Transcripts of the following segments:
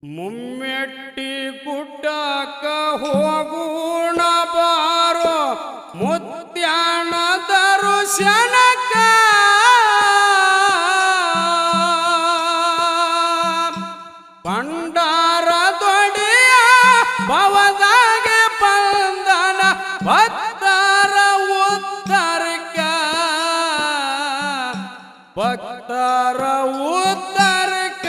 ಮುಮ್ಮೆಟ್ಟಿ ಗುಡ್ಡಕ್ಕ ಹೋಗೋಣ ಬಾರೋ ಮುತ್ಯಾನ ದರ್ಶನಕ್ಕ ಭಂಡಾರ ದೊಡೆಯ ಭವದಾಗ ಬಂದನ ಭಕ್ತರ ಉತ್ತರಕ್ಕ ಭಕ್ತರ ಉತ್ತರಕ್ಕ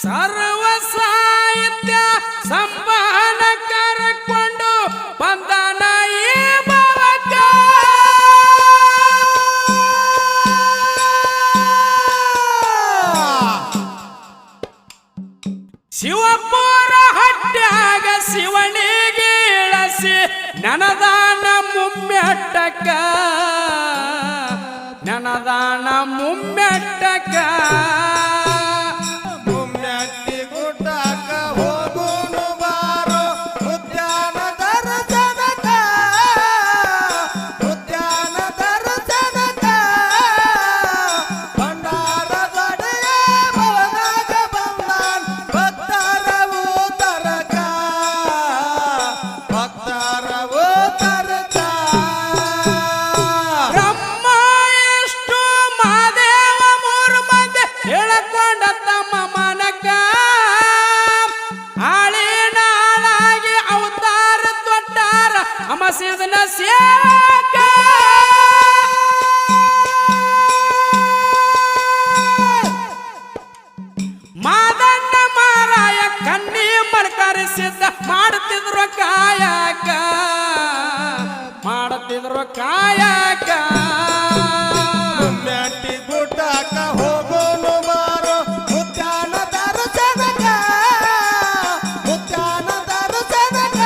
ಸರ್ವ ಸಾಹಿತ್ಯ ಸಂವಹನ ಕರಕೊಂಡು ಬಂದನ ಈ ಭವಕ ಶಿವಪುರ ಹಟ್ಟ್ಯಾಗ ಶಿವನಿಗೆ ಇಳಸಿ ನನದಾನ ಮುಮ್ಮೆಟ್ಟಕ ನನದಾನ ಮುಮ್ಮೆಟ್ಟಕ ಅಮಸಿದನ ಸೇವಕ ಮಾದಣ್ಣ ಮಾರಾಯ ಕಣ್ಣಿ ಮರ್ಕರಿಸಿದ್ದ ಮಾಡುತ್ತಿದ್ರು ಕಾಯಕ ಮಾಡುತ್ತಿದ್ರು ಕಾಯಕ ಮೆಟ್ಟಿ ಗುಡ್ಡಕ್ಕ ಹೋಗೋನು ಬಾರೋ ಮುತ್ಯಾನ ದರ್ಶನಕ್ಕ ಮುತ್ಯಾನ ದರ್ಶನಕ್ಕ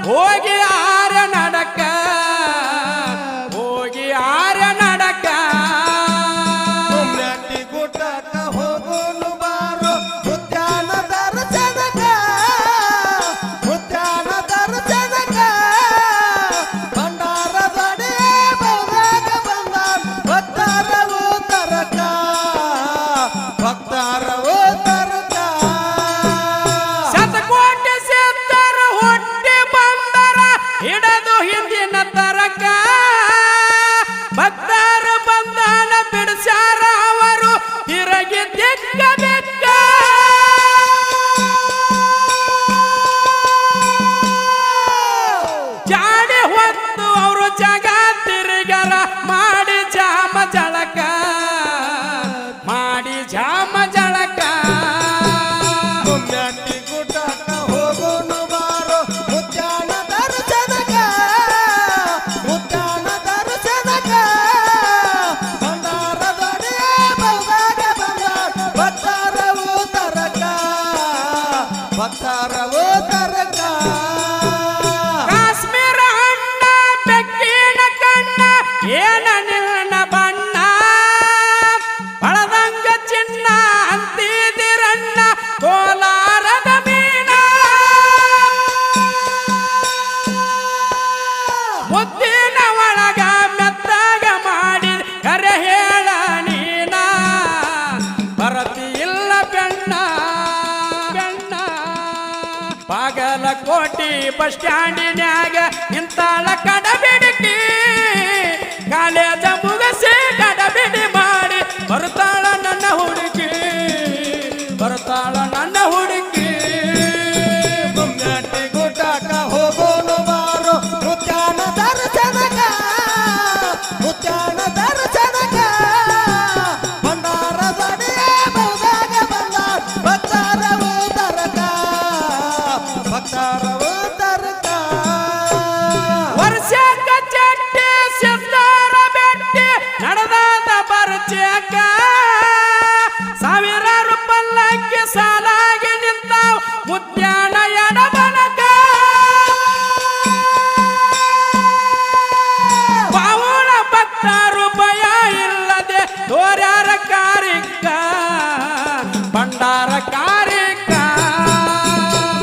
ಹೋಗಿ ಆರ ನಡಕ ಹೋಗಿ ಆರ ನಡಕ ಮೆಟ್ಟಿ ಗುಡ್ಡಕ್ಕ ಹೋಗೋನು ಬಾರೋ ಮುತ್ಯಾನ ದರ್ಶನಕ್ಕ ಮುತ್ಯಾನ ದರ್ಶನಕ್ಕ ಭಂಡಾರ ದೊಡೆಯ ಭವದಾಗ ಬಂದಾನ ಭಕ್ತರ ಉತ್ತರಕ್ಕ ಭಕ್ತರ ಉತ್ತರಕ್ಕ ಶತಕೋಟಿ ಸಿದ್ಧರ ಹೊಟ್ಟೆ ಬಂದರ ಹಿಡದು ಹಿಂದಿನ ತರಕ ಭಕ್ತರ ಬಂಧನ ಬಿಡಿಸ್ಯಾರ ಅವರು ತಿರುಗಿ ದಿಕ್ಕ ಬೆಕ್ಕ ಜಾಡಿ ಹೊತ್ತು ಅವರು ಜಗ ತಿರುಗರ ಮಾಡಿ ಜಾಮ ಜಳಕ ಮಾಡಿ ಜಾಮ ಜಳಕ ಮೆಟ್ಟಿ ಗುಡ್ಡಕ್ಕ ಹೋಗೋನು ಬಾರೋ ಮುತ್ಯಾನ ದರ್ಶನಕ್ಕ ಮುತ್ಯಾನ ದರ್ಶನಕ್ಕ ಭಂಡಾರ ದೊಡೆಯ ಭವದಾಗ ಬಂದಾನ ಭಕ್ತರ ಉತ್ತರಕ್ಕ ಭಕ್ತರ ಉತ್ತರಕ್ಕ ಕಾಶ್ಮೀರ ಹಣ್ಣ ಬೆಕ್ಕಿನ ಕಣ್ಣ ಏನ ನಿನ್ನ ಬಣ್ಣ ಬಳದಂಗ ಚಿನ್ನ ಅಂತಿದಿರಣ್ಣ ಕೋಲಾರದ ಮೀನ ಮುದ್ದಿನ ಒಳಗ ಮೆತ್ತಾಗ ಮಾಡಿ ಕರೆ ಹೇಳ ನೀನ ಬರತಿ ಇಲ್ಲ ಬಾಗಲಕೋಟಿ ಬಸ್ ಸ್ಟ್ಯಾಂಡಿನ್ಯಾಗ ನಿಂತಾಳ ಕಡಬಿಡಿಕಿ ಕಾಲೇಜ ಮುಗಸಿ ಕಡಬಿಡಿ ಮಾಡಿ ಬರ್ತಾಳ ನನ್ನ ಹುಡುಗಿ ಬರ್ತಾಳ ನನ್ನ ಹುಡುಗಿ ಗುಮ್ಮಾಟಿ ಗುಡ್ಡಕ್ಕ ಹೋಗೋನು ಬಾರೋ ಮುತ್ಯಾನ ದರ್ಶನಕ ಮುತ್ಯಾನ ದರ್ಶನಕ ಭಂಡಾರ ಬಡಿಯೇ ಬೌದಾಗ ಬಂದಾಳ ಭಕ್ತಾರವು ತರಕ ಭಕ್ತಾರವು ತರಕ ವರ್ಷಕ್ಕ ಚಟ್ಟಿ ಸಿದ್ದಾರ ಬೆಟ್ಟಿ ನಡೆದಾದ ಬರ್ಚಕ ಸಾವಿರಾರು ಪಲ್ಲಕ್ಕಿ ಸಾಲಾಗಿ ನಿಂತಾವ್ ಮುತ್ಯಾನ ಎಡಬಲಕ ಪಾವನ ಭಕ್ತರು ಭಯ ಇಲ್ಲದೆ ತೋರ್ಯಾರ ಕಾರಿಕ ಭಂಡಾರ ಕಾರಿಕ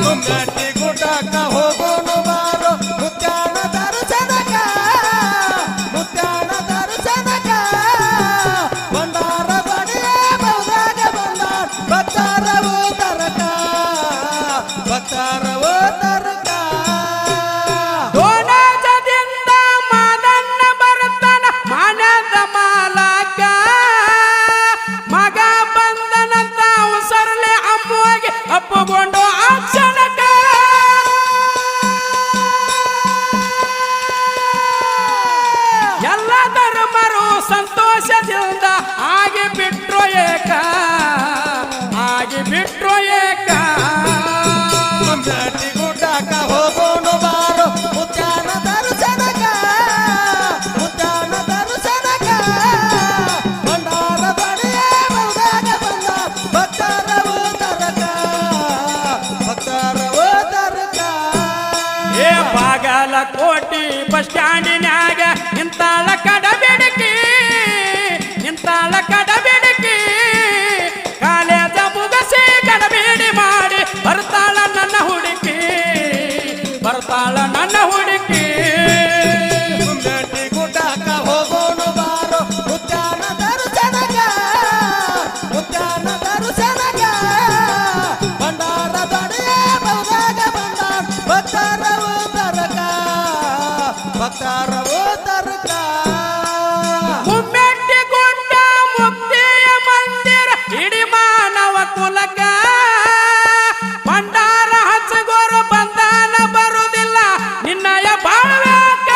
ಗುಮ್ಮಾಟಿ ಗುಡ್ಡಕ್ಕ ಹೋಗೋನು ಬಾರೋ ಮುತ್ಯಾನ ದರ್ಶನಕ ಮುತ್ಯಾನ ದರ್ಶನಕ ಭಂಡಾರ ಬಡಿಯೇ ಬೌದಾಗ ಬಂದಾಳ ಭಕ್ತಾರವು ತರಕ ಭಕ್ತಾರವು ತರಕ ದೋಣದಿಂದ ಮಾದನ್ನ ಬರ್ತಾನ ಮಾನದ ಮಾಲಕ ಮಗ ಬಂದನಂತ ಉಸರ್ಲೆ ಅಮ್ಮುವಾಗಿ ಅಪ್ಪುಗೊಂಡು ಅಕ್ಷಣಕ ಎಲ್ಲ ಧರ್ಮರು ಸಂತೋಷದಿಂದ ಆಗಿ ಬಿಟ್ರು ಏಕ ಆಗಿ ಬಿಟ್ರು ಏಕ ಗುಮ್ಮಾಟಿ ಗುಡ್ಡಕ್ಕ ಹೋಗೋನು ಬಾರೋ ಮುತ್ಯಾನ ದರ್ಶನಕ ಮುತ್ಯಾನ ದರ್ಶನಕ ಭಂಡಾರ ಬಡಿಯೇ ಬೌದಾಗ ಬಂದಾಳ ಭಕ್ತಾರವು ತರಕ ಭಕ್ತಾರವು ತರಕ ಏ ಬಾಗಲಕೋಟಿ ಬಸ್ ಸ್ಟ್ಯಾಂಡಿನ್ಯಾಗ ನಿಂತಾಳ ಕಡಬಿಡಿಕಿ ನಿಂತಾಳ ಕಡಬಿಡಿಕಿ ಕಾಲೇಜ ಮುಗಸಿ ಕಡಬಿಡಿ ಮಾಡಿ ಬರ್ತಾಳ ನನ್ನ ಹುಡುಗಿ ಬರ್ತಾಳ ನನ್ನ ಹುಡುಗಿ ಗುಮ್ಮಾಟಿ ಗುಡ್ಡಕ್ಕ ಹೋಗೋನು ಬಾರೋ ಮುತ್ಯಾನ ದರ್ಶನಕ ಮುತ್ಯಾನ ದರ್ಶನಕ ಭಂಡಾರ ಬಡಿಯೇ ಬೌದಾಗ ಬಂದಾಳ ಭಕ್ತಾರವು ತರಕ ಭಕ್ತಾರವು ತರಕ ಮುಮ್ಮೆಟ್ಟಿ ಗುಡ್ಡ ಮುಕ್ತಿಯ ಮಂದಿರ ಇಡೀ ಮಾನವ ಕುಲಕ ಭಂಡಾರ ಹಚ್ಚಗೋರು ಬಂದಾನ ಬರುವುದಿಲ್ಲ ನಿನ್ನಯ ಬಾಳ್ಬೇಕ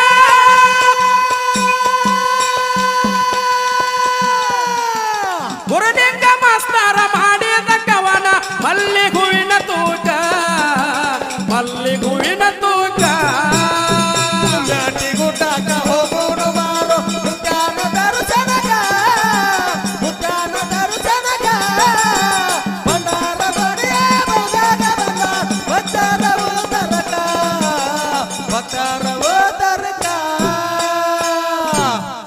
ಗುರುಲಿಂಗ ಮಾಸ್ತರ ಮಾಡಿದ ಕವನ ಮಲ್ಲಿಗೆ ಹೂವಿನ ತೂಕ ಮಲ್ಲಿಗೆ ಹೂವಿನ ತೂಕ